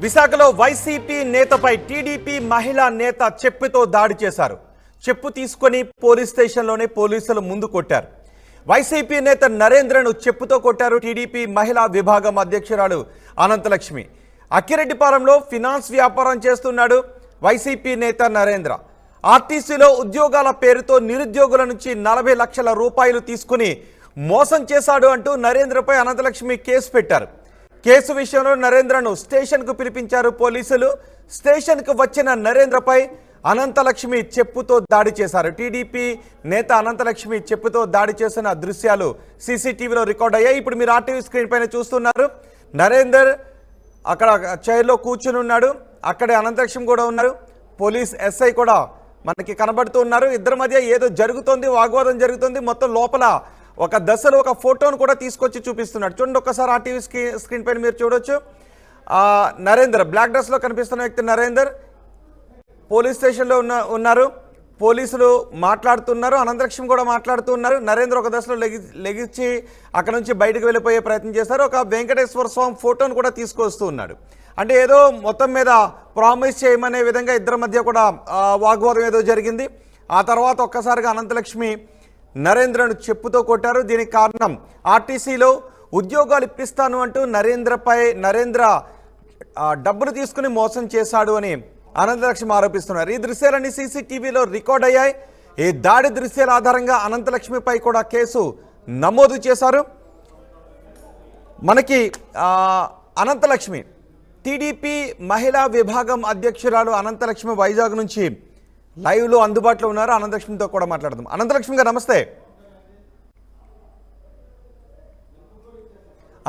విశాఖలో YCP నేతపై TDP మహిళా నేత చెప్పుతో దాడి చేశారు. చెప్పు తీసుకొని పోలీస్ స్టేషన్లోనే పోలీసులు ముందు కొట్టారు. వైసీపీ నేత నరేంద్రను చెప్పుతో కొట్టారు టీడీపీ మహిళా విభాగం అధ్యక్షురాలు అనంతలక్ష్మి. అక్కిరెడ్డిపాలెంలో ఫినాన్స్ వ్యాపారం చేస్తున్నాడు వైసీపీ నేత నరేంద్ర. ఆర్టీసీలో ఉద్యోగాల పేరుతో నిరుద్యోగుల నుంచి 40 లక్షల రూపాయలు తీసుకుని మోసం చేశాడు అంటూ నరేంద్రపై అనంతలక్ష్మి కేసు పెట్టారు. కేసు విషయంలో నరేంద్రను స్టేషన్కు పిలిపించారు పోలీసులు. స్టేషన్కు వచ్చిన నరేంద్రపై అనంతలక్ష్మి చెప్పుతో దాడి చేశారు. టీడీపీ నేత అనంతలక్ష్మి చెప్పుతో దాడి చేసిన దృశ్యాలు సీసీటీవీలో రికార్డ్ అయ్యాయి. ఇప్పుడు మీరు ఆర్టీవీ స్క్రీన్ పైన చూస్తున్నారు. నరేందర్ అక్కడ చైర్లో కూర్చుని ఉన్నాడు. అక్కడే అనంతలక్ష్మి కూడా ఉన్నారు. పోలీస్ ఎస్ఐ కూడా మనకి కనబడుతూ ఉన్నారు. ఇద్దరి మధ్య ఏదో జరుగుతోంది, వాగ్వాదం జరుగుతుంది. మొత్తం లోపల ఒక దశలో ఒక ఫోటోను కూడా తీసుకొచ్చి చూపిస్తున్నాడు. చూడండి ఒక్కసారి ఆర్టీవీ స్క్రీన్ పైన మీరు చూడొచ్చు. నరేందర్ బ్లాక్ డ్రెస్లో కనిపిస్తున్న వ్యక్తి నరేందర్ పోలీస్ స్టేషన్లో ఉన్నారు. పోలీసులు మాట్లాడుతున్నారు, అనంతలక్ష్మి కూడా మాట్లాడుతున్నారు. నరేంద్ర ఒక దశలో లెగిచ్చి అక్కడ నుంచి బయటకు వెళ్ళిపోయే ప్రయత్నం చేశారు. ఒక వెంకటేశ్వర స్వామి ఫోటోను కూడా తీసుకొస్తూ ఉన్నాడు. అంటే ఏదో మొత్తం మీద ప్రామిస్ చేయమనే విధంగా ఇద్దరి మధ్య కూడా వాగ్వాదం ఏదో జరిగింది. ఆ తర్వాత ఒక్కసారిగా అనంతలక్ష్మి నరేంద్రను చెప్పుతో కొట్టారు. దీనికి కారణం ఆర్టీసీలో ఉద్యోగాలు ఇప్పిస్తాను అంటూ నరేంద్ర డబ్బులు తీసుకుని మోసం చేశాడు అని అనంతలక్ష్మి ఆరోపిస్తున్నారు. ఈ దృశ్యాలన్నీ సీసీటీవీలో రికార్డ్ అయ్యాయి. ఈ దాడి దృశ్యాల ఆధారంగా అనంతలక్ష్మిపై కూడా కేసు నమోదు చేశారు. మనకి అనంతలక్ష్మి టీడీపీ మహిళా విభాగం అధ్యక్షురాలు అనంతలక్ష్మి వైజాగ్ నుంచి లైవ్లో అందుబాటులో ఉన్నారు. అనంతలక్ష్మితో కూడా మాట్లాడదాం. అనంతలక్ష్మి గారు నమస్తే.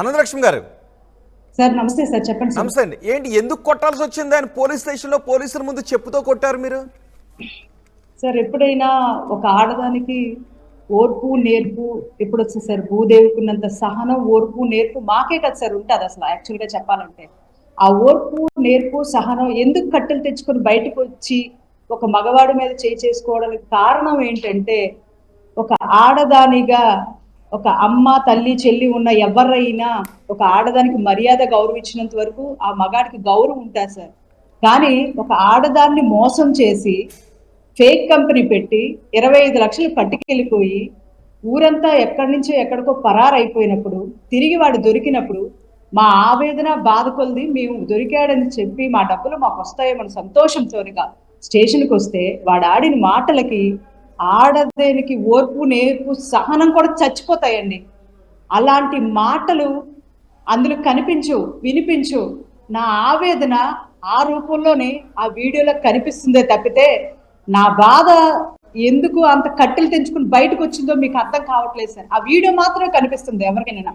అనంతలక్ష్మి గారు సార్ నమస్తే సార్, చెప్పండి సార్. నమస్తే అండి. ఏంటి ఎందుకు కొట్టాల్సి వచ్చింది? ఆయన పోలీస్ స్టేషన్లో పోలీసుల ముందు చెప్పుతో కొట్టారు మీరు? సార్ ఎప్పుడైనా ఒక ఆడదానికి ఓర్పు నేర్పు ఎప్పుడు వస్తుంది సార్? భూదేవికి ఉన్నంత సహనం ఓర్పు నేర్పు మాకే కదా సార్ ఉంటుంది అసలు. యాక్చువల్గా చెప్పాలంటే ఆ ఓర్పు నేర్పు సహనం ఎందుకు కట్టెలు తెచ్చుకొని బయటకు వచ్చి ఒక మగవాడి మీద చేసుకోవడానికి కారణం ఏంటంటే, ఒక ఆడదానిగా ఒక అమ్మ తల్లి చెల్లి ఉన్న ఎవరైనా ఒక ఆడదానికి మర్యాద గౌరవం ఇచ్చినంత వరకు ఆ మగాడికి గౌరవం ఉంటుంది సార్. కానీ ఒక ఆడదాన్ని మోసం చేసి ఫేక్ కంపెనీ పెట్టి 25 లక్షలు పట్టుకెళ్ళిపోయి ఊరంతా ఎక్కడి నుంచో ఎక్కడికో పరారైపోయినప్పుడు తిరిగి వాడు దొరికినప్పుడు మా ఆవేదన బాధ కొలిది మేము దొరికాడని చెప్పి మా డబ్బులు మాకు వస్తాయేమని సంతోషంతోనిగా స్టేషన్కి వస్తే వాడు ఆడిన మాటలకి ఆడదేనికి ఓర్పు నేర్పు సహనం కూడా చచ్చిపోతాయండి. అలాంటి మాటలు అందులో కనిపించు వినిపించు. నా ఆవేదన ఆ రూపంలోనే ఆ వీడియోలో కనిపిస్తుందే తప్పితే నా బాధ ఎందుకు అంత కట్టెలు తెంచుకుని బయటకు వచ్చిందో మీకు అర్థం కావట్లేదు సార్. ఆ వీడియో మాత్రమే కనిపిస్తుంది ఎవరికైనా,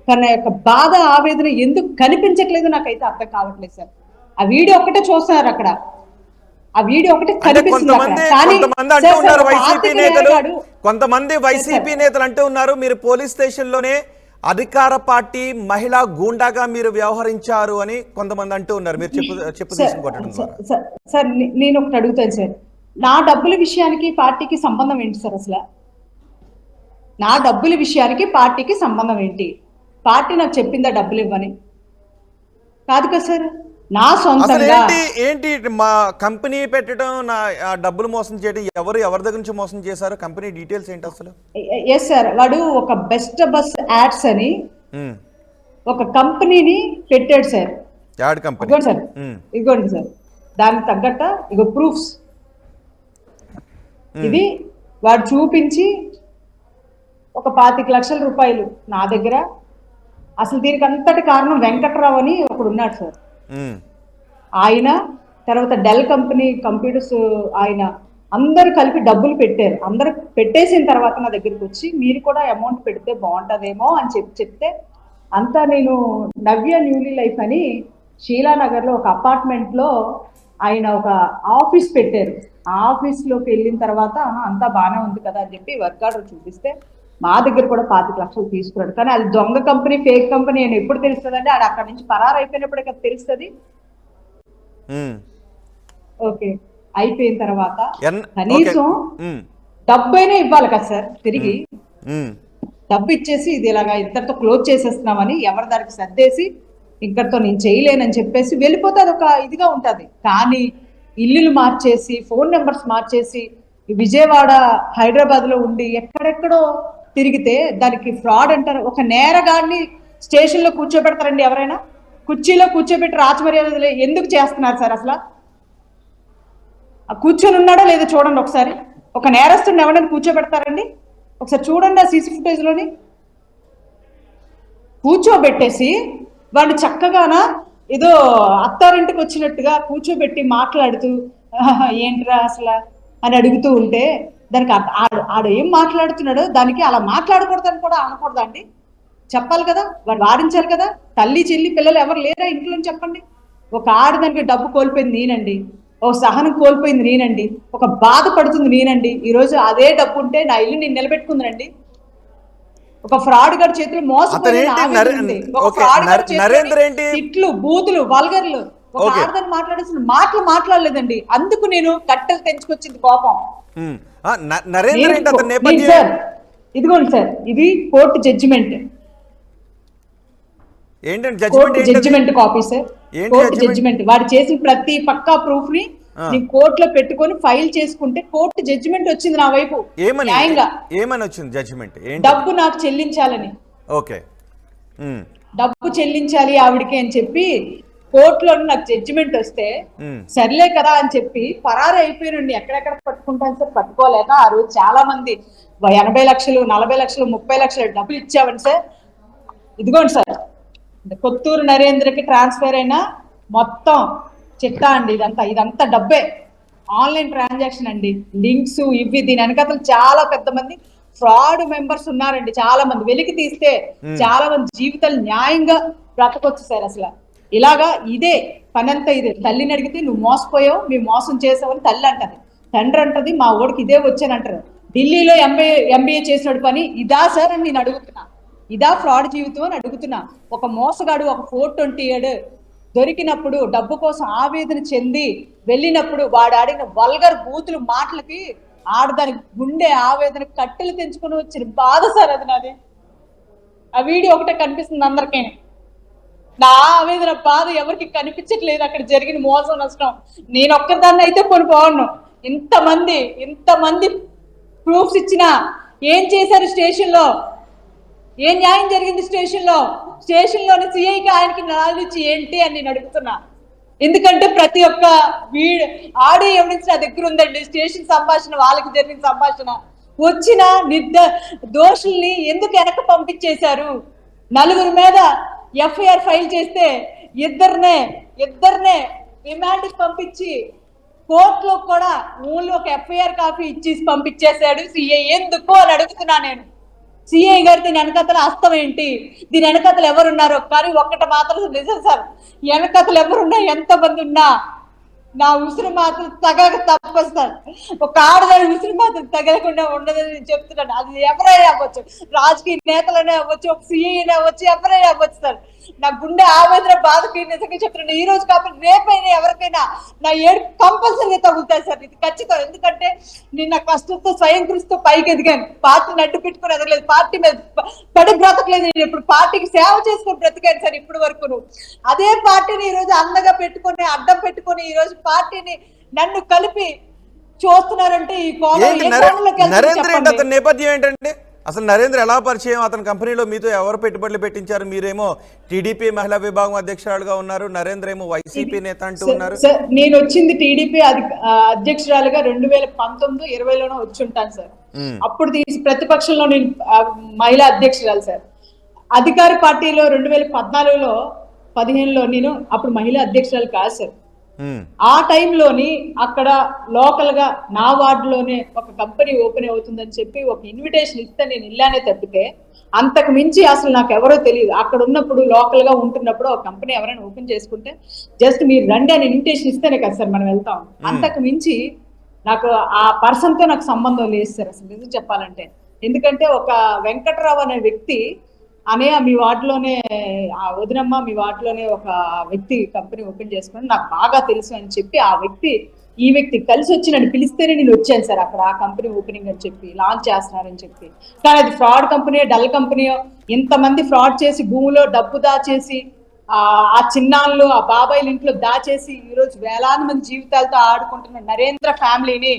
కానీ యొక్క బాధ ఆవేదన ఎందుకు కనిపించట్లేదు నాకైతే అర్థం కావట్లేదు సార్. ఆ వీడియో ఒకటే చూస్తున్నారు అక్కడ, ఆ వీడియో ఒకటి కొంతమంది వైసీపీ నేతలు అంటూ ఉన్నారు మీరు పోలీస్ స్టేషన్ లోనే అధికార పార్టీ మహిళా గూండాగా మీరు వ్యవహరించారు అని కొంతమంది అంటూ ఉన్నారు. మీరు చెప్పు తీసుకొట్టడం ద్వారా సార్ నేను ఒకటి అడుగుతాను సార్, నా డబ్బుల విషయానికి పార్టీకి సంబంధం ఏంటి సార్? అసలు నా డబ్బుల విషయానికి పార్టీకి సంబంధం ఏంటి? పార్టీ నాకు చెప్పిందా డబ్బులు ఇవ్వని? కాదు కదా సార్. నా సొంతంగా ఏంటి మా కంపెనీ పెట్టడం, నా డబ్బులు మోసం చేయడం, ఎవరి దగ్గర నుంచి మోసం చేశారు? కంపెనీ డీటెయిల్స్ ఏంటి అసలు? ఎస్ సార్, వాడు ఒక బెస్ట్ బస్ యాడ్స్ అని ఒక కంపెనీని పెట్టాడు సార్. Ad company. ఇదిగోండి సార్, ఇదిగోండి సార్, దానికి తగ్గట్ట ఇగో ప్రూఫ్స్. ఇది వాడు చూపించి ఒక 25 లక్షల రూపాయలు నా దగ్గర. అసలు దీనికి అంతటి కారణం వెంకట్రావు అని ఒకడు ఉన్నాడు సార్. ఆయన తర్వాత డెల్ కంపెనీ కంప్యూటర్స్ ఆయన అందరూ కలిపి డబ్బులు పెట్టారు. అందరు పెట్టేసిన తర్వాత నా దగ్గరికి వచ్చి మీరు కూడా అమౌంట్ పెడితే బాగుంటుందేమో అని చెప్తే అంతా నేను నవ్య న్యూలీ లైఫ్ అని షీలానగర్లో ఒక అపార్ట్మెంట్లో ఆయన ఒక ఆఫీస్ పెట్టారు. ఆ ఆఫీస్లోకి వెళ్ళిన తర్వాత అంతా బాగానే ఉంది కదా అని చెప్పి వర్క్ ఆర్డర్ చూపిస్తే మా దగ్గర కూడా 25 లక్షలు తీసుకున్నాడు. కానీ అది దొంగ కంపెనీ, ఫేక్ కంపెనీ అని ఎప్పుడు తెలుస్తుంది అంటే ఆడ అక్కడి నుంచి పరారైపోయినప్పుడే కదా తెలుస్తుంది. ఓకే, అయిపోయిన తర్వాత కనీసం డబ్బైనా ఇవ్వాలి కదా సార్. తిరిగి డబ్బు ఇచ్చేసి ఇది ఇలాగా ఇంతటితో క్లోజ్ చేసేస్తున్నామని ఎవరి దానికి సర్దేసి ఇంకటితో నేను చేయలేనని చెప్పేసి వెళ్ళిపోతే అదొక ఇదిగా ఉంటుంది. కానీ ఇల్లులు మార్చేసి, ఫోన్ నెంబర్స్ మార్చేసి, విజయవాడ హైదరాబాద్ లో ఉండి ఎక్కడెక్కడో తిరిగితే దానికి ఫ్రాడ్ అంటారు. ఒక నేరగాడిని స్టేషన్ లో కూర్చోబెడతారండి ఎవరైనా? కుర్చీలో కూర్చోబెట్టి రాజమర్యాదలు ఎందుకు చేస్తున్నారు సార్? అసలు ఆ కూర్చొని ఉన్నాడో లేదో చూడండి ఒకసారి. ఒక నేరస్తుడిని ఎవరైనా కూర్చోబెడతారండి? ఒకసారి చూడండి ఆ సీసీ ఫుటేజ్ లోని. కూర్చోబెట్టేసి వాడిని చక్కగాన ఏదో అత్తారింటికి వచ్చినట్టుగా కూర్చోబెట్టి మాట్లాడుతూ ఏంట్రా అసలు అని అడుగుతూ ఉంటే దానికి ఆడు ఏం మాట్లాడుతున్నాడో దానికి అలా మాట్లాడకూడదని కూడా అనకూడదా అండి? చెప్పాలి కదా, వాడు వారించాలి కదా. తల్లి చెల్లి పిల్లలు ఎవరు లేరా ఇంట్లో చెప్పండి. ఒక ఆడదానికి డబ్బు కోల్పోయింది నేనండి, ఒక సహనం కోల్పోయింది నేనండి, ఒక బాధ పడుతుంది నేనండి. ఈరోజు అదే డబ్బు ఉంటే నా ఇల్లు నేను నిలబెట్టుకుందండి. ఒక ఫ్రాడ్ గారి చేతులు మోసపోయిన తిట్లు, బూతులు, వల్గర్లు, ఒక ఆడదాన్ని మాట్లాడాల్సిన మాటలు మాట్లాడలేదండి. అందుకు నేను కట్టెలు తెంచుకొచ్చింది కోపం. సార్ ఇదిగోండి సార్, ఇది court judgement. Judgement copy sir, court judgement. వాడు చేసిన ప్రతి పక్కా ప్రూఫ్ ని నేను కోర్టులో పెట్టుకొని ఫైల్ చేసుకుంటే కోర్టు జడ్జిమెంట్ వచ్చింది నా వైపు. న్యాయంగా ఏమని వచ్చింది జడ్జిమెంట్? డబ్బు నాకు చెల్లించాలని, డబ్బు చెల్లించాలి ఆవిడికి అని చెప్పి కోర్టులో నాకు జడ్జిమెంట్ వస్తే సర్లే కదా అని చెప్పి పరారు అయిపోయినండి. ఎక్కడెక్కడ పట్టుకుంటాను సార్, పట్టుకోలేక ఆ రోజు చాలా మంది 80 లక్షలు, 40 లక్షలు, 30 లక్షలు డబ్బులు ఇచ్చావండి సార్. ఇదిగోండి సార్, కొత్తూరు నరేంద్రకి ట్రాన్స్ఫర్ అయిన మొత్తం చిట్టా అండి. ఇదంతా డబ్బే, ఆన్లైన్ ట్రాన్సాక్షన్ అండి. లింక్స్ ఇవి, దీని వెనకాతలు చాలా పెద్ద మంది ఫ్రాడ్ మెంబర్స్ ఉన్నారండి. చాలా మంది వెలికి తీస్తే చాలా మంది జీవితాలు న్యాయంగా బ్రతకొచ్చు సార్. అసలు ఇలాగా ఇదే పనంతా ఇదే. తల్లిని అడిగితే నువ్వు మోసపోయావు, మేము మోసం చేసావని తల్లి అంటది, తండ్రి అంటది మా ఓడికి ఇదే వచ్చానంటారు. ఢిల్లీలో ఎంబీఏ చేసినాడు పని ఇదా సార్ అని నేను అడుగుతున్నా. ఇదా ఫ్రాడ్ జీవితం అని అడుగుతున్నా. ఒక మోసగాడు ఒక 427 దొరికినప్పుడు డబ్బు కోసం ఆవేదన చెంది వెళ్ళినప్పుడు వాడు ఆడిన వల్గర్ బూతులు మాటలకి ఆడదానికి గుండె ఆవేదన కట్టెలు తెంచుకొని వచ్చిన బాధ సార్ అది నాది. ఆ వీడియో ఒకటే కనిపిస్తుంది అందరికీ. నా ఆవేదన బాధ ఎవరికి కనిపించట్లేదు. అక్కడ జరిగిన మోసం నష్టం నేను ఒక్కదాన్ని అయితే పోను. ఇంతమంది ప్రూఫ్స్ ఇచ్చినా ఏం చేశారు స్టేషన్ లో? ఏం న్యాయం జరిగింది స్టేషన్ లోని సిఐకి ఆయనకి నాలెడ్జ్ ఏంటి అని నేను అడుగుతున్నా. ఎందుకంటే ప్రతి ఒక్క ఆడియో ఎవిడెన్స్ నా దగ్గర ఉందండి. స్టేషన్ సంభాషణ, వాళ్ళకి జరిగిన సంభాషణ. వచ్చిన దోషుల్ని ఎందుకు వెనక్కి పంపించేశారు? 4 మీద ఎఫ్ఐఆర్ ఫైల్ చేస్తే ఇద్దరినే రిమాండ్ పంపించి కోర్టులో కూడా ఓన్లీ ఒక ఎఫ్ఐఆర్ కాపీ ఇచ్చేసి పంపించేశాడు సిఐ. ఎందుకు అని అడుగుతున్నా నేను. సిఐ గారు దీని వెనకతలు అస్తం ఏంటి? దీని వెనకతలు ఎవరున్నారు? కానీ ఒక్కటి మాత్రం నిజం సార్, వెనకతలు ఎవరున్నా, ఎంతమంది ఉన్నా నా ఉసురు మాత్రం తగక తప్పదు సార్. ఒక ఆడదాని ఉసురు మాత్రం తగలకుండా ఉండదని నేను చెప్తున్నాను. అది ఎవరైనా అవ్వచ్చు, రాజకీయ నేతలనే అవ్వచ్చు, ఒక సిఐనే అవ్వచ్చు, ఎవరైనా అవ్వచ్చు సార్. నా గుండె ఆవేదన బాధకి నిజంగా చెప్తున్నాను. ఈ రోజు కాబట్టి రేపైనా ఎవరికైనా నా ఏడు కంపల్సరీగా తగులుతాయి సార్, ఇది ఖచ్చితం. ఎందుకంటే నేను నా కష్టంతో స్వయం కృషితో పైకి ఎదిగాను. పార్టీని అడ్డు పెట్టుకుని ఎదగలేదు, పార్టీ మీద పడి బ్రతకలేదు. నేను ఇప్పుడు పార్టీకి సేవ చేసుకుని బ్రతికాను సార్ ఇప్పటి వరకు. అదే పార్టీని ఈ రోజు అండగా పెట్టుకుని, అడ్డం పెట్టుకుని ఈ రోజు పార్టీని నన్ను కలిపి చూస్తున్నారంటే ఈ నరేంద్ర నేపథ్యం ఏంటంటే అసలు నరేంద్ర ఎలా పరిచయం? అతని కంపెనీలో మీతో ఎవరు పెట్టుబడులు పెట్టించారు? మీరేమో టీడీపీ మహిళా విభాగం అధ్యక్షురాలుగా ఉన్నారు, నరేంద్ర ఏమో వైసీపీ నేత అంటూ ఉన్నారు. నేను వచ్చింది టీడీపీ అధ్యక్షురాలుగా 2019-20లోనే వచ్చి ఉంటాను సార్. అప్పుడు తీసి ప్రతిపక్షంలో నేను మహిళా అధ్యక్షురాలు సార్. అధికార పార్టీలో 2014లో 15లో నేను అప్పుడు మహిళా అధ్యక్షురాలు కాదు సార్. ఆ టైంలోని అక్కడ లోకల్ గా నా వార్డులోనే ఒక కంపెనీ ఓపెన్ అవుతుందని చెప్పి ఒక ఇన్విటేషన్ ఇస్తే నేను ఇల్లానే తప్పితే అంతకు మించి అసలు నాకు ఎవరో తెలియదు. అక్కడ ఉన్నప్పుడు లోకల్ గా ఉంటున్నప్పుడు ఒక కంపెనీ ఎవరైనా ఓపెన్ చేసుకుంటే జస్ట్ మీరు రండి అని ఇన్విటేషన్ ఇస్తేనే కదా సార్ మనం వెళ్తాం. అంతకు మించి నాకు ఆ పర్సన్ తో నాకు సంబంధం లేదు సార్ అసలు నిజం చెప్పాలంటే. ఎందుకంటే ఒక వెంకటరావు అనే వ్యక్తి అనయ్య మీ వార్డులోనే, ఆ వదినమ్మ మీ వార్డులోనే ఒక వ్యక్తి కంపెనీ ఓపెన్ చేసుకుని నాకు బాగా తెలుసు అని చెప్పి ఆ వ్యక్తి ఈ వ్యక్తి కలిసి వచ్చి నన్ను పిలిస్తేనే నేను వచ్చాను సార్. అక్కడ ఆ కంపెనీ ఓపెనింగ్ అని చెప్పి లాంచ్ చేస్తున్నారని చెప్పి. కానీ అది ఫ్రాడ్ కంపెనీ, డల్ కంపెనీయో, ఇంతమంది ఫ్రాడ్ చేసి భూమిలో డబ్బు దాచేసి ఆ చిన్నాళ్ళు ఆ బాబాయిల ఇంట్లో దాచేసి ఈ రోజు వేలాది మంది జీవితాలతో ఆడుకుంటున్న నరేంద్ర ఫ్యామిలీని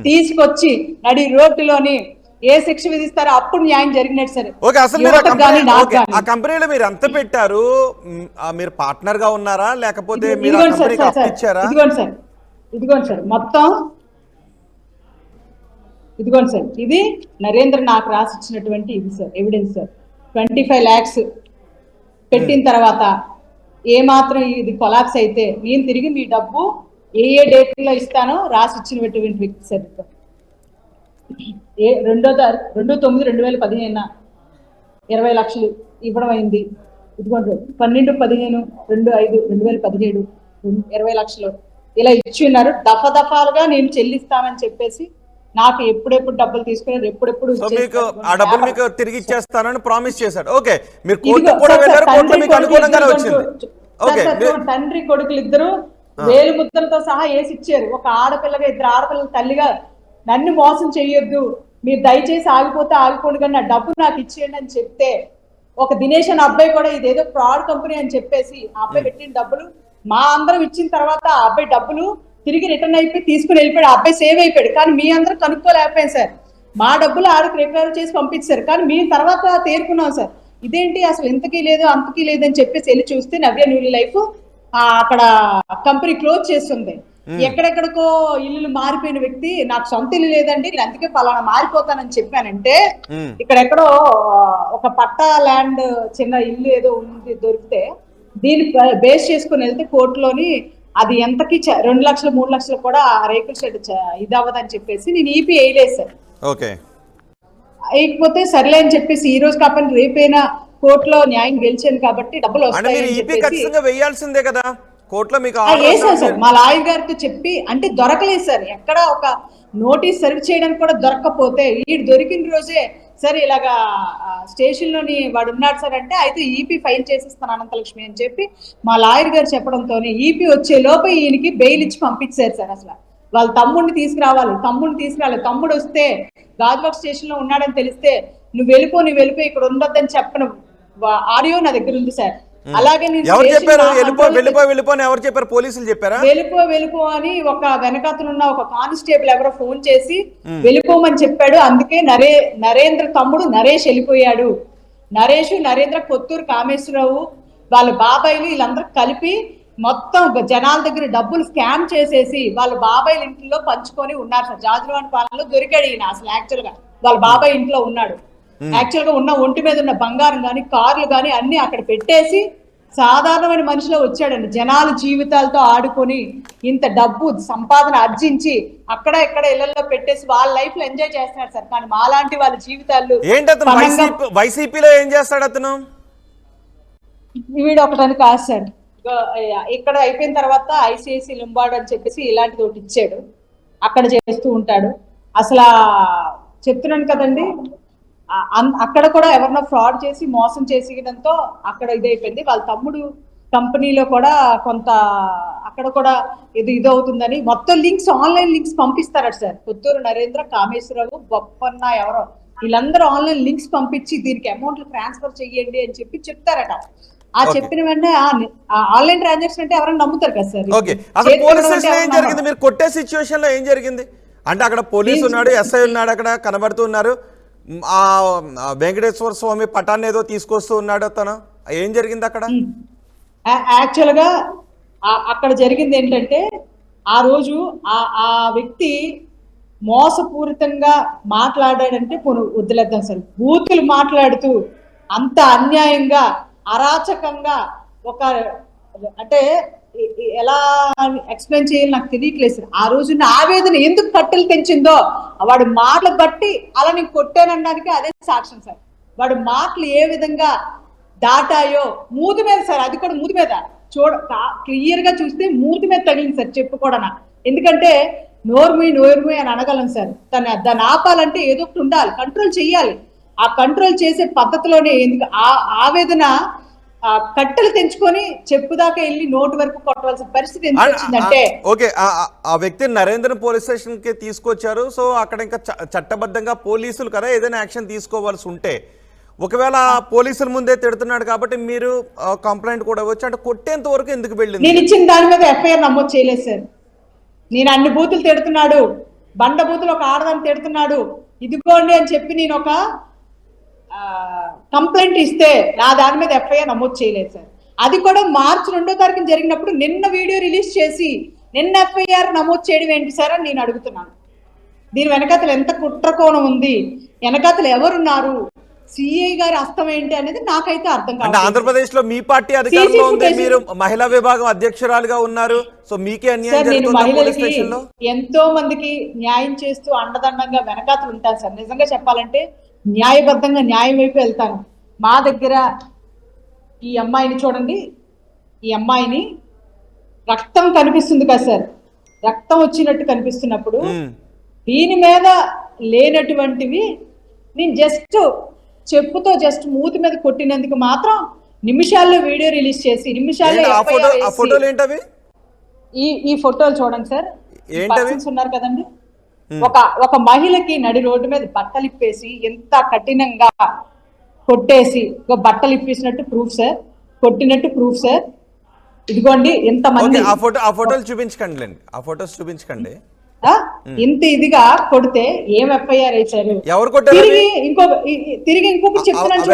తీసుకొచ్చి నడి రోడ్డులోని ఏ శిక్ష విధిస్తారో అప్పుడు న్యాయం జరిగినట్టు సరే. ఓకే, అసలు మీరు ఆ కంపెనీలో మీరు ఎంత పెట్టారు? మీరు పార్ట్నర్ గా ఉన్నారా లేకపోతే మీరు ఆ కంపెనీకి అప్పు ఇచ్చారా? ఇదిగోండి సార్ మొత్తం ఇదిగోండి సార్, ఇది నరేంద్ర నాకు రాసిచ్చినటువంటి ఇది సార్ ఎవిడెన్స్ సార్. 25 lakhs పెట్టిన తర్వాత ఏ మాత్రం ఇది కొలాప్స్ అయితే నేను తిరిగి మీ డబ్బు ఏ డేట్ లో ఇస్తానో రాసిచ్చినటువంటి వ్యక్తి సార్. 2/9/2015 20 లక్షలు ఇవ్వడం అయింది. ఇదిగోండి 12/15/2/5/2017 20 లక్షలు ఇలా ఇచ్చి ఉన్నారు. దఫాలుగా నేను చెల్లిస్తానని చెప్పేసి నాకు ఎప్పుడెప్పుడు డబ్బులు తీసుకున్నారు, ఎప్పుడెప్పుడు ఆ డబ్బులు మీకు తిరిగి ఇచ్చేస్తానని ప్రామిస్ చేశాడు. ఓకే, మీరు కోర్టు కూడా వెళ్ళారు, కోర్టులో మీకు అనుకూలంగానే వచ్చింది. ఓకే, తండ్రి కొడుకులు ఇద్దరు వేలు ముద్దలతో సహా వేసి ఇచ్చారు. ఒక ఆడపిల్లగా, 2 ఆడపిల్లల తల్లిగా నన్ను మోసం చెయ్యొద్దు, మీరు దయచేసి ఆగిపోతే ఆగిపోండి కానీ నా డబ్బు నాకు ఇచ్చేయండి అని చెప్తే, ఒక దినేష్ అనే అబ్బాయి కూడా ఇదేదో ఫ్రాడ్ కంపెనీ అని చెప్పేసి ఆ అబ్బాయి పెట్టిన డబ్బులు మా అందరం ఇచ్చిన తర్వాత ఆ అబ్బాయి డబ్బులు తిరిగి రిటర్న్ అయిపోయి తీసుకుని వెళ్ళిపోయాడు. ఆ అబ్బాయి సేవ్ అయిపోయాడు. కానీ మీ అందరూ కనుక్కోలేకపోయాం సార్. మా డబ్బులు ఆడికి రికవర్ చేసి పంపించారు, కానీ మేము తర్వాత తేరుకున్నాం సార్. ఇదేంటి అసలు ఇంతకీ లేదు అంతకీ లేదు అని చెప్పేసి వెళ్ళి చూస్తే నవ్య న్యూ లైఫ్ అక్కడ కంపెనీ క్లోజ్ చేస్తుంది. ఎక్కడెక్కడికో ఇల్లు మారిపోయిన వ్యక్తి, నాకు సొంత ఇల్లు లేదండి నేను అందుకే పలానా మారిపోతానని చెప్పానంటే, ఇక్కడెక్కడో ఒక పట్టా ల్యాండ్ చిన్న ఇల్లు ఏదో ఉంది దొరికితే దీన్ని బేస్ చేసుకుని వెళ్తే కోర్టులోని అది ఎంతకి 2 లక్షలు 3 లక్షలు కూడా ఆ రేకుల షెడ్ ఇది అవ్వదని చెప్పేసి నేను ఈపీ వేయలేదు సార్. ఓకే, వేయకపోతే సర్లే అని చెప్పేసి ఈ రోజు కాకపోతే రేపైనా కోర్టులో న్యాయం గెలిచాను కాబట్టి డబ్బులు వస్తాయి వేయాల్సిందే కదా కోర్టులో. మీకు వేసాను సార్ మా లాయర్ గారితో చెప్పి, అంటే దొరకలేదు సార్. ఎక్కడ ఒక నోటీస్ సర్వ్ చేయడానికి కూడా దొరకకపోతే వీడు దొరికిన రోజే సరే ఇలాగా స్టేషన్ లోని వాడు ఉన్నాడు సార్ అంటే, అయితే ఈపీ ఫైల్ చేసేస్తాను అనంతలక్ష్మి అని చెప్పి మా లాయర్ గారు చెప్పడంతో ఈపీ వచ్చే లోపే ఈయనకి బెయిల్ ఇచ్చి పంపించారు సార్. అసలు వాళ్ళ తమ్ముడిని తీసుకురావాలి, తమ్ముడు వస్తే గాజువాక స్టేషన్ లో ఉన్నాడని తెలిస్తే నువ్వు వెళ్ళిపోయి ఇక్కడ ఉండొద్దని చెప్పను ఆడియో నా దగ్గర ఉంది సార్. అలాగే ఎవరు చెప్పారు ఎవరు చెప్పారు? పోలీసులు చెప్పారా? వెళ్ళిపో అని ఒక వెనకాతలున్న ఒక కానిస్టేబుల్ ఎవరో ఫోన్ చేసి వెళ్ళిపోమని చెప్పాడు. అందుకే నరేంద్ర తమ్ముడు నరేష్ వెళ్ళిపోయాడు. నరేంద్ర కొత్తూరు కామేశ్వరరావు వాళ్ళ బాబాయిలు వీళ్ళందరూ కలిపి మొత్తం జనాల దగ్గర డబ్బులు స్కామ్ చేసేసి వాళ్ళ బాబాయిల ఇంట్లో పంచుకొని ఉన్నారు సార్. జాజులవాణి పాలనలో దొరికాడు ఈయన. అసలు యాక్చువల్ గా వాళ్ళ బాబాయ్ ఇంట్లో ఉన్నాడు. యాక్చువల్ గా ఉన్న ఒంటి మీద ఉన్న బంగారం గాని కార్లు గాని అన్ని అక్కడ పెట్టేసి సాధారణమైన మనిషిలో వచ్చాడండి. జనాల జీవితాలతో ఆడుకొని ఇంత డబ్బు సంపాదన ఆర్జించి అక్కడ ఇక్కడ ఇళ్లలో పెట్టేసి వాళ్ళ లైఫ్ లో ఎంజాయ్ చేస్తున్నాడు సార్. కానీ మాలాంటి వాళ్ళ జీవితాలు వైసీపీలో ఏం చేస్తాడు అతను? వీడు ఒకటని కాదు సార్. ఇక్కడ అయిపోయిన తర్వాత ఐసిఐసి లింబార్డ్ అని చెప్పేసి ఇలాంటిది ఒకటి ఇచ్చాడు, అక్కడ చేస్తూ ఉంటాడు. అసలు చెప్తున్నాను కదండి, అక్కడ కూడా ఎవరినో ఫ్రాడ్ చేసి మోసం చేసేయడంతో అక్కడ ఇదైపోయింది. వాళ్ళ తమ్ముడు కంపెనీలో కూడా కొంత అక్కడ కూడా ఇదవుతుందని మొత్తం లింక్స్ ఆన్లైన్ లింక్స్ పంపిస్తారట సార్. కొత్తూరు నరేంద్ర, కామేశ్వరరావు, బొప్పన్న ఎవరో వీళ్ళందరూ ఆన్లైన్ లింక్స్ పంపించి దీనికి అమౌంట్లు ట్రాన్స్ఫర్ చెయ్యండి అని చెప్పి చెప్తారట. ఆ చెప్పిన వెంటనే ఆన్లైన్ ట్రాన్సాక్షన్ అంటే ఎవరైనా నమ్ముతారు కదా సార్. మీరు కొట్టే సిచ్యువేషన్ లో ఏం జరిగింది అంటే, అక్కడ పోలీసు ఉన్నాడు, ఎస్ఐ ఉన్నాడు, అక్కడ కనబడుతూ ఉన్నారు, ఆ వెంకటేశ్వర స్వామి పటాన్ని ఏదో తీసుకొస్తూ ఉన్నాడు తను. ఏం జరిగింది అక్కడ? యాక్చువల్ గా అక్కడ జరిగింది ఏంటంటే, ఆ రోజు ఆ వ్యక్తి మోసపూరితంగా మాట్లాడాడంటే వదిలేద్దాం సార్. బూతులు మాట్లాడుతూ అంత అన్యాయంగా అరాచకంగా ఒక అంటే ఎలా ఎక్స్ప్లెయిన్ చేయాలి నాకు తెలియట్లేదు సార్. ఆ రోజు ఆవేదన ఎందుకు కట్టెలు తెంచిందో వాడి మాటలు బట్టి అలా నేను కొట్టానడానికి అదే సాక్ష్యం సార్. వాడి మాటలు ఏ విధంగా దాటాయో మూతి మీద సార్, అది కూడా మూతి మీద క్లియర్ గా చూస్తే మూతి మీద తగిలింది సార్ చెప్పుకోవడం. ఎందుకంటే నోర్మి అని అనగలను సార్. దాన్ని ఆపాలంటే ఏదో ఒకటి ఉండాలి, కంట్రోల్ చెయ్యాలి. ఆ కంట్రోల్ చేసే పద్ధతిలోనే ఎందుకు ఆవేదన కట్టెలు తెంచుకొని చెప్పు దాకా వెళ్ళి నోటు వరకు కొట్టవలసిన పరిస్థితి ఎందుకు వచ్చిందంటే, ఓకే ఆ వ్యక్తి నరేంద్ర పోలీస్ స్టేషన్ కి తీసుకొచ్చారు. సో అక్కడ ఇంకా చట్టబద్ధంగా పోలీసులు కదా ఏదైనా యాక్షన్ తీసుకోవాల్సి ఉంటే ఒకవేళ పోలీసుల ముందే తిడుతున్నాడు కాబట్టి మీరు కంప్లైంట్ కూడా ఇవ్వచ్చు, అంటే కొట్టేంత వరకు ఎందుకు వెళ్ళింది? నేను ఇచ్చిన దాని మీద ఎఫ్ఐఆర్ నమోదు చేయలేదు సార్. నేను అన్ని బూతులు తిడుతున్నాడు, బండ బూతులు ఒక ఆడదాన్ని తిడుతున్నాడు, ఇదిగోండి అని చెప్పి నేను ఒక కంప్లైంట్ ఇస్తే నా దాని మీద ఎఫ్ఐఆర్ నమోదు చేయలేదు సార్. అది కూడా మార్చి 2వ తారీఖున జరిగినప్పుడు నిన్న వీడియో రిలీజ్ చేసి నిన్న ఎఫ్ఐఆర్ నమోదు చేయడం ఏంటి సార్ అని నేను అడుగుతున్నాను. దీని వెనకాతలు ఎంత కుట్రకోణం ఉంది, వెనకాతలు ఎవరున్నారు, సిఐ గారి అస్తం ఏంటి అనేది నాకైతే అర్థం కాదు. ఆంధ్రప్రదేశ్ లో మీ పార్టీ అధికారంలో ఉంది, మీరు మహిళా విభాగం అధ్యక్షురాలుగా ఉన్నారు, సో మీకే అన్యాయం జరుగుతుంది పోలీస్ స్టేషన్ లో. ఎంతో మందికి న్యాయం చేస్తూ అండదండంగా వెనకాతలు ఉంటాను సార్. నిజంగా చెప్పాలంటే న్యాయబద్ధంగా న్యాయం వైపు వెళ్తాను. మా దగ్గర ఈ అమ్మాయిని చూడండి, ఈ అమ్మాయిని రక్తం కనిపిస్తుంది కదా సార్, రక్తం వచ్చినట్టు కనిపిస్తున్నప్పుడు దీని మీద లేనటువంటివి నేను జస్ట్ చెప్పుతో జస్ట్ మూతి మీద కొట్టినందుకు మాత్రం నిమిషాల్లో వీడియో రిలీజ్ చేసి నిమిషాల్లో ఈ ఫోటోలు చూడండి సార్, పర్సన్స్ ఉన్నారు కదండి, ఒక మహిళకి నడి రోడ్డు మీద బట్టలు ఇప్పేసి ఎంత కఠినంగా కొట్టేసి బట్టలు ఇప్పేసినట్టు ప్రూఫ్ సార్, కొట్టినట్టు ప్రూఫ్ సార్. ఇదిగోండి ఎంత మంది ఆ ఫోటోలు చూపించకండి, ఆ ఫోటోస్ చూపించకండి. ఇంత ఇదిగా కొడితే ఏం ఎఫ్ఐఆర్ వేశారు? తిరిగి ఇంకొకటి చెప్తున్నాను,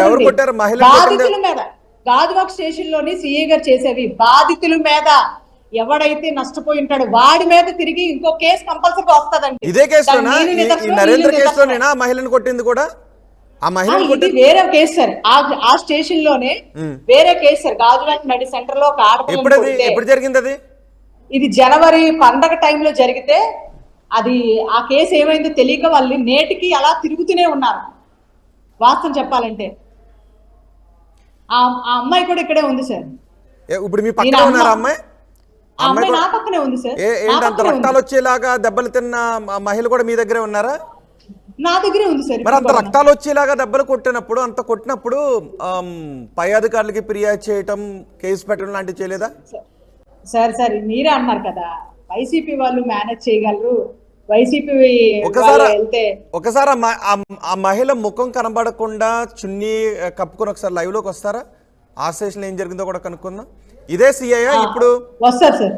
బాధితుల మీద గాజువాక స్టేషన్ లోని సిఐ గారు చేసేవి బాధితుల మీద ఎవడైతే నష్టపోయి ఉంటాడో వాడి మీద తిరిగి ఇంకో కేసు కంపల్సరీగా వస్తుందండి. ఇదే కేసులోనా నరేంద్ర కేసులోనేనా మహిళను కొట్టింది కూడా? ఆ మహిళ ఇది వేరే కేసు సార్, ఆ స్టేషన్ లోనే వేరే కేసు సార్. గాజువాక నడి సెంటర్ లో ఒక ఆడపిల్ల ఎప్పుడు జరిగింది అది? ఇది జనవరి పండగ టైంలో జరిగితే అది ఆ కేసు ఏమైందో తెలియక వాళ్ళు నేటికి అలా తిరుగుతూనే ఉన్నారు. వాస్తవం చెప్పాలంటే ఆ అమ్మాయి కూడా ఇక్కడే ఉంది సార్. ఇప్పుడు మీ పక్కన ఉన్నారా అమ్మాయి? అమ్మాయి నా పక్కనే ఉంది సార్. ఏంటంత రక్తాలు వచ్చేలాగా దెబ్బలు తిన్న మహిళ కూడా మీ దగ్గరే ఉన్నారా? నా దగ్గరే ఉంది సార్. మరి అంత రక్తాలు వచ్చేలాగా దెబ్బలు కొట్టినప్పుడు, అంత కొట్టినప్పుడు పై అధికారులకి ఫిర్యాదు చేయటం, కేసు పెట్టడం లాంటివి చేయలేదా? సార్ మీరే అన్నారు కదా వైసీపీ వాళ్ళు మేనేజ్ చేయగలరు, వైసీపీ ఒకసారి ఆ మహిళ ముఖం కనబడకుండా చున్నీ కప్పుకొని ఒకసారి లైవ్ లోకి వస్తారా? ఆ స్టేషన్ ఏం జరిగిందో కూడా కనుక్కుందాం. ఇదే సిఐ ఇప్పుడు వస్తారు సార్.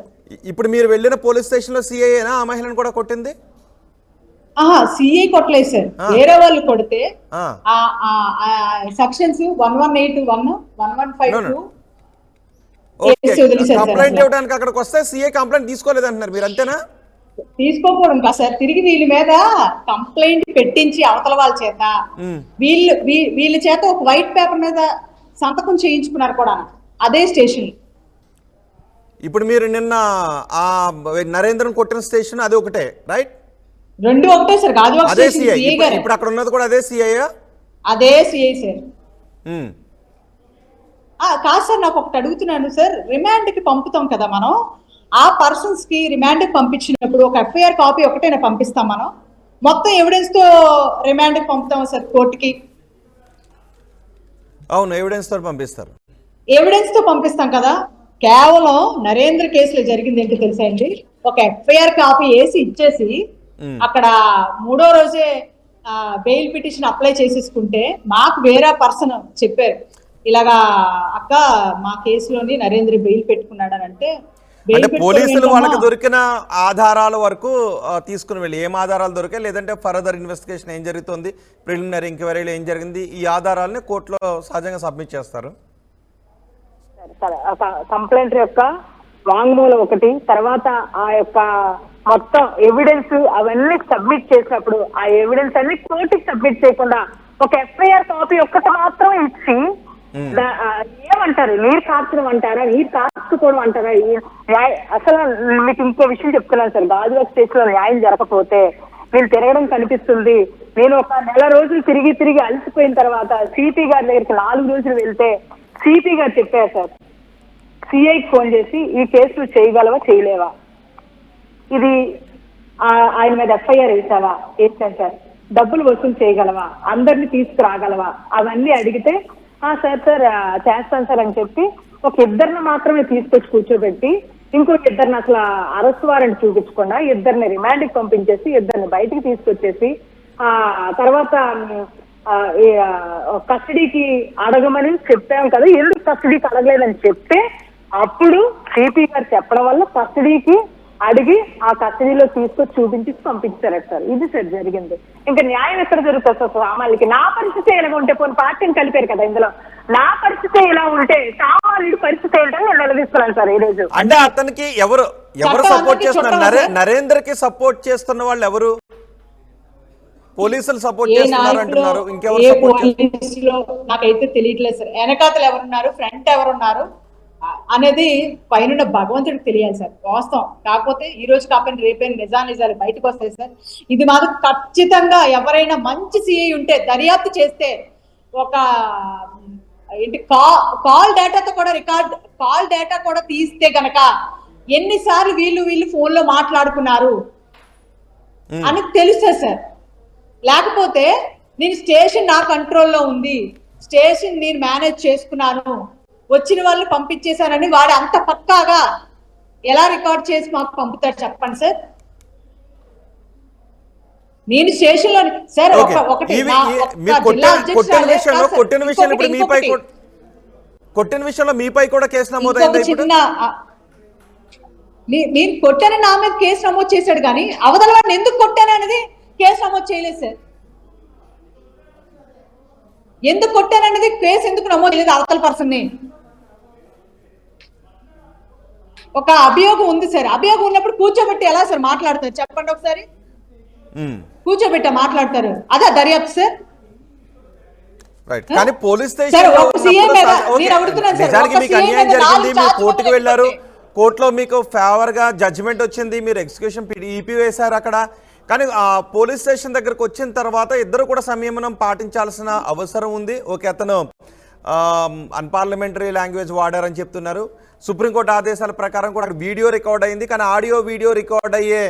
ఇప్పుడు మీరు వెళ్ళిన పోలీస్ స్టేషన్ లో సిఐనా ఆ మహిళను కూడా కొట్టింది? సిఐ కొట్టలేదు సార్, వేరే వాళ్ళు కొడితే సెక్షన్స్ 118(1), 115(2) కంప్లైంట్ ఇవ్వడానికి అక్కడికి వస్తే సిఐ కంప్లైంట్ తీసుకోలేదు అంటున్నారు మీరు, అంతేనా? తీసుకోకపోవడం కాదు సార్, తిరిగి వీళ్ళ మీద కంప్లైంట్ పెట్టించి అవతల వాళ్ళ చేత వీళ్ళ చేత ఒక వైట్ పేపర్ మీద సంతకం చేయించుకున్నారు కూడా అదే స్టేషన్. ఇప్పుడు మీరు నిన్న ఆ నరేంద్రన్ కొట్టిన స్టేషన్ అది ఒకటే రైట్? రెండు ఒకటే సార్. అదే సిఐ ఇప్పుడు అక్కడ ఉన్నది కూడా అదే సిఐ? అదే సిఐ సార్. కాదు సార్, నాకు ఒకటి అడుగుతున్నాను సార్, రిమాండ్ కి పంపుతాం కదా మనం, ఆ పర్సన్స్ కి రిమాండ్ కి పంపించినప్పుడు ఒక ఎఫ్ఐఆర్ కాపీ ఒకటేనా పంపిస్తాం మనం? మొత్తం ఎవిడెన్స్ తో రిమాండ్ కి పంపుతాం సార్ కోర్టుకి? అవును, ఎవిడెన్స్ తో పంపిస్తారు. ఎవిడెన్స్ తో పంపిస్తాం కదా. కేవలం నరేంద్ర కేసులో జరిగింది ఏంటి తెలుసా అండి, ఒక ఎఫ్ఐఆర్ కాపీ వేసి ఇచ్చేసి అక్కడ 3వ రోజే బెయిల్ పిటిషన్ అప్లై చేసేసుకుంటే మాకు వేరే పర్సన్ చెప్పారు, ఇలాగా అక్క మా కేసులోని నరేంద్ర బెయిల్ పెట్టుకున్నాడు అని. అంటే పోలీసులు వాళ్ళకి దొరికిన ఆధారాల వరకు తీసుకుని వెళ్ళి ఏం ఆధారాలు దొరికాయి, లేదంటే ఫర్దర్ ఇన్వెస్టిగేషన్ ఏం జరుగుతుంది, ప్రిలిమినరీ ఎంక్వైరీలో ఏం జరిగింది, ఈ ఆధారాలని కోర్టులో సహజంగా సబ్మిట్ చేస్తారు. కంప్లైంట్ యొక్క వాంగ్మూలం ఒకటి, తర్వాత ఆ యొక్క మొత్తం ఎవిడెన్స్ అవన్నీ సబ్మిట్ చేసినప్పుడు ఆ ఎవిడెన్స్ అన్ని కోర్టుకి సబ్మిట్ చేయకుండా ఒక ఎఫ్ఐఆర్ కాపీ ఒక్కటి మాత్రం ఇచ్చి ఏమంటారు, నీరు కార్చడం అంటారా, నీరు కార్చుకోవడం అంటారా? అసలు మీకు ఇంకో విషయం చెప్తున్నాను సార్, గాజువాక స్టేషన్ లో న్యాయం జరగకపోతే నేను తిరగడం కనిపిస్తుంది. నేను ఒక నెల రోజులు తిరిగి అలసిపోయిన తర్వాత సిపి గారి దగ్గరికి 4 రోజులు వెళ్తే సిపి గారు చెప్పారు సార్, సిఐకి ఫోన్ చేసి ఈ కేసు చేయగలవా చేయలేవా, ఇది ఆయన మీద ఎఫ్ఐఆర్ వేసావా, వేసాను సార్, డబ్బులు వసూలు చేయగలవా, అందరినీ తీసుకురాగలవా, అవన్నీ అడిగితే సార్ చేస్తాను సార్ అని చెప్పి ఒక ఇద్దరిని మాత్రమే తీసుకొచ్చి కూర్చోబెట్టి ఇంకొక ఇద్దరిని అసలు అరెస్ట్ వారెంట్ చూపించకుండా ఇద్దరిని రిమాండ్కి పంపించేసి ఇద్దరిని బయటికి తీసుకొచ్చేసి తర్వాత కస్టడీకి అడగమని చెప్పాం కదా, ఎందుకు కస్టడీకి అడగలేదని చెప్తే అప్పుడు సిపి గారు చెప్పడం వల్ల కస్టడీకి అడిగి ఆ కస్టడీలో తీసుకొచ్చి చూపించి పంపించారట సార్. ఇది సార్ జరిగింది. ఇంకా న్యాయం ఎక్కడ జరుగుతుంది సార్ సామాన్యులకి? నా పరిస్థితి ఎలా ఉంటే పోనీ పార్టీని కలిపారు కదా ఇందులో, నా పరిస్థితి ఇలా ఉంటే సామాన్యుడి పరిస్థితి ఏంటని నేను నిలదీస్తున్నాను సార్ ఈ రోజు. అంటే అతనికి ఎవరు సపోర్ట్ చేస్తున్నారు? నరేంద్రకి సపోర్ట్ చేస్తున్న వాళ్ళు ఎవరు? పోలీసులు సపోర్ట్ చేస్తున్నారు అంటున్నారు, ఇంకెవరు సపోర్ట్ చేస్తున్నారు? నాకైతే తెలియట్లేదు సార్. వెనకాతలు ఎవరున్నారు, ఫ్రంట్ ఎవరున్నారు అనేది పైన భగవంతుడికి తెలియాలి సార్, వాస్తవం. కాకపోతే ఈ రోజు కాకపోయినా రేపైనా నిజాలు బయటకు వస్తాయి సార్. ఇది మాత్రం ఖచ్చితంగా ఎవరైనా మంచి సిఐ ఉంటే దర్యాప్తు చేస్తే ఒక ఏంటి కాల్ డేటాతో కూడా కాల్ డేటా కూడా తీస్తే గనక ఎన్నిసార్లు వీళ్ళు ఫోన్ లో మాట్లాడుకున్నారు అని తెలుస్తుంది సార్. లేకపోతే నేను స్టేషన్ నా కంట్రోల్లో ఉంది, స్టేషన్ నేను మేనేజ్ చేసుకున్నాను, వచ్చిన వాళ్ళు పంపించేశానని వాడు అంత పక్కాగా ఎలా రికార్డ్ చేసి మాకు పంపుతారు చెప్పండి సార్. నేను స్టేషన్ లో సార్ కొట్టిన విషయంలో మీపై కూడా కేసు నమోదైంది. నేను కొట్టానని నా మీద కేసు నమోదు చేశాడు, కానీ అవతల వాడిని ఎందుకు కొట్టాను అనేది కేసు నమోదు చేయలేదు సార్. ఎందుకు కొట్టాననేది కేసు ఎందుకు నమోదు చేయలేదు? అవతల పర్సన్ ని ఒక అభియోగం ఉంది సార్. అభియోగం ఉన్నప్పుడు కూర్చోబెట్టి ఎలా సార్ మాట్లాడతారు చెప్పండి ఒకసారి? కూర్చోబెట్టా మాట్లాడతారు, అదా దర్యాప్తు సార్? కానీ పోలీస్ స్టేషన్ మీకు అన్యాయం జరిగింది, మీరు కోర్టుకు వెళ్ళారు, కోర్టులో మీకు ఫేవర్ గా జడ్జిమెంట్ వచ్చింది, మీరు ఎగ్జిక్యూషన్ ఈపీ వేశారు అక్కడ. కానీ ఆ పోలీస్ స్టేషన్ దగ్గరకు వచ్చిన తర్వాత ఇద్దరు కూడా సంయమనం పాటించాల్సిన అవసరం ఉంది. ఓకే, అతను అన్పార్లమెంటరీ లాంగ్వేజ్ వాడారని చెప్తున్నారు. సుప్రీంకోర్టు ఆదేశాల ప్రకారం కూడా వీడియో రికార్డ్ అయింది, కానీ వీడియో రికార్డ్ అయ్యే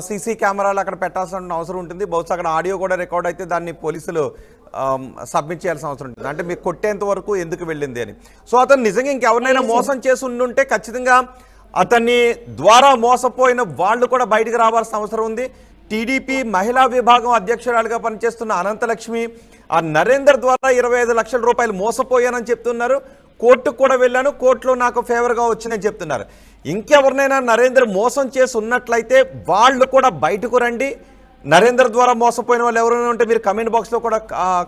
సీసీ కెమెరాలు అక్కడ పెట్టాల్సిన అవసరం ఉంటుంది. బహుశా అక్కడ ఆడియో కూడా రికార్డ్ అయితే దాన్ని పోలీసులు సబ్మిట్ చేయాల్సిన అవసరం ఉంటుంది, అంటే మీకు కొట్టేంత వరకు ఎందుకు వెళ్ళింది అని. సో అతను నిజంగా ఇంకెవరినైనా మోసం చేసి ఉండుంటే ఖచ్చితంగా అతన్ని ద్వారా మోసపోయిన వాళ్ళు కూడా బయటకు రావాల్సిన అవసరం ఉంది. టీడీపీ మహిళా విభాగం అధ్యక్షురాలుగా పనిచేస్తున్న అనంతలక్ష్మి ఆ నరేందర్ ద్వారా 25 లక్షల రూపాయలు మోసపోయానని చెప్తున్నారు. కోర్టుకు కూడా వెళ్ళాను, కోర్టులో నాకు ఫేవర్గా వచ్చిందని చెప్తున్నారు. ఇంకెవరినైనా నరేంద్ర మోసం చేసి ఉన్నట్లయితే వాళ్ళు కూడా బయటకు రండి. నరేంద్ర ద్వారా మోసపోయిన వాళ్ళు ఎవరైనా ఉంటే మీరు కమెంట్ బాక్స్లో కూడా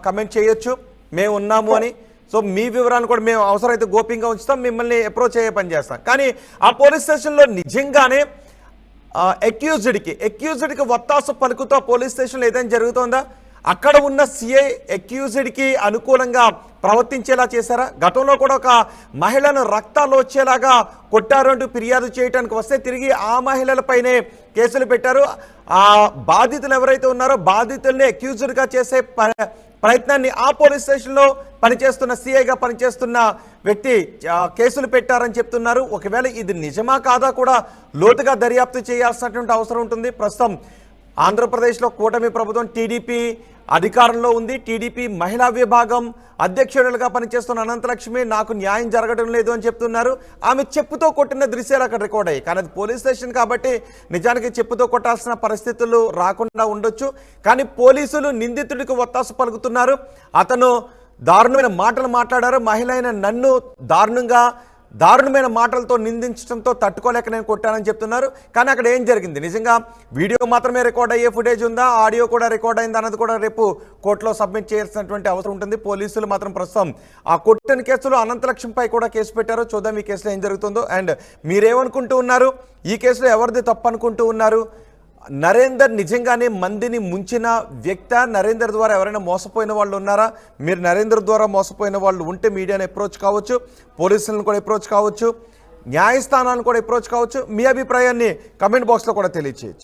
కమెంట్ చేయొచ్చు, మేము ఉన్నాము అని. సో మీ వివరాన్ని కూడా మేము అవసరమైతే గోప్యంగా ఉంచుతాం, మిమ్మల్ని అప్రోచ్ అయ్యే పని చేస్తాం. కానీ ఆ పోలీస్ స్టేషన్లో నిజంగానే ఎక్యూజ్డ్కి వత్తాసు పలుకుతో పోలీస్ స్టేషన్లో ఏదైనా జరుగుతుందా? అక్కడ ఉన్న సిఐ ఎక్యూజ్డ్కి అనుకూలంగా ప్రవర్తించేలా చేశారా? గతంలో కూడా ఒక మహిళను రక్తాలు వచ్చేలాగా కొట్టారు అంటూ ఫిర్యాదు చేయడానికి వస్తే తిరిగి ఆ మహిళలపైనే కేసులు పెట్టారు. ఆ బాధితులు ఎవరైతే ఉన్నారో బాధితుల్ని ఎక్యూజ్డ్గా చేసే ప్రయత్నాన్ని ఆ పోలీస్ స్టేషన్లో పనిచేస్తున్న సిఐగా పనిచేస్తున్న వ్యక్తి కేసులు పెట్టారని చెప్తున్నారు. ఒకవేళ ఇది నిజమా కాదా కూడా లోతుగా దర్యాప్తు చేయాల్సినటువంటి అవసరం ఉంటుంది. ప్రస్తుతం ఆంధ్రప్రదేశ్లో కూటమి ప్రభుత్వం టీడీపీ అధికారంలో ఉంది. టీడీపీ మహిళా విభాగం అధ్యక్షురాలుగా పనిచేస్తున్న అనంతలక్ష్మి నాకు న్యాయం జరగడం లేదు అని చెప్తున్నారు. ఆమె చెప్పుతో కొట్టిన దృశ్యాలు అక్కడ రికార్డ్ అయ్యాయి, కానీ అది పోలీస్ స్టేషన్ కాబట్టి నిజానికి చెప్పుతో కొట్టాల్సిన పరిస్థితులు రాకుండా ఉండొచ్చు. కానీ పోలీసులు నిందితుడికి ఒత్తాసు పలుకుతున్నారు. అతను దారుణమైన మాటలు మాట్లాడారు, మహిళ అయిన నన్ను దారుణమైన మాటలతో నిందించడంతో తట్టుకోలేక నేను కొట్టానని చెప్తున్నారు. కానీ అక్కడ ఏం జరిగింది, నిజంగా వీడియో మాత్రమే రికార్డ్ అయ్యే ఫుటేజ్ ఉందా, ఆడియో కూడా రికార్డ్ అయింది అన్నది కూడా రేపు కోర్టులో సబ్మిట్ చేయాల్సినటువంటి అవసరం ఉంటుంది. పోలీసులు మాత్రం ప్రస్తుతం ఆ కొట్టిన కేసులో అనంతలక్ష్మిపై కూడా కేసు పెట్టారు. చూద్దాం ఈ కేసులో ఏం జరుగుతుందో. అండ్ మీరేమనుకుంటూ ఉన్నారు, ఈ కేసులో ఎవరిది తప్పు అనుకుంటూ ఉన్నారు? నరేందర్ నిజంగానే మందిని ముంచిన వ్యక్త? నరేందర్ ద్వారా ఎవరైనా మోసపోయిన వాళ్ళు ఉన్నారా? మీరు నరేందర్ ద్వారా మోసపోయిన వాళ్ళు ఉంటే మీడియాని అప్రోచ్ కావచ్చు, పోలీసులను కూడా అప్రోచ్ కావచ్చు, న్యాయస్థానాలను కూడా అప్రోచ్ కావచ్చు. మీ అభిప్రాయాన్ని కమెంట్ బాక్స్లో కూడా తెలియచేయచ్చు.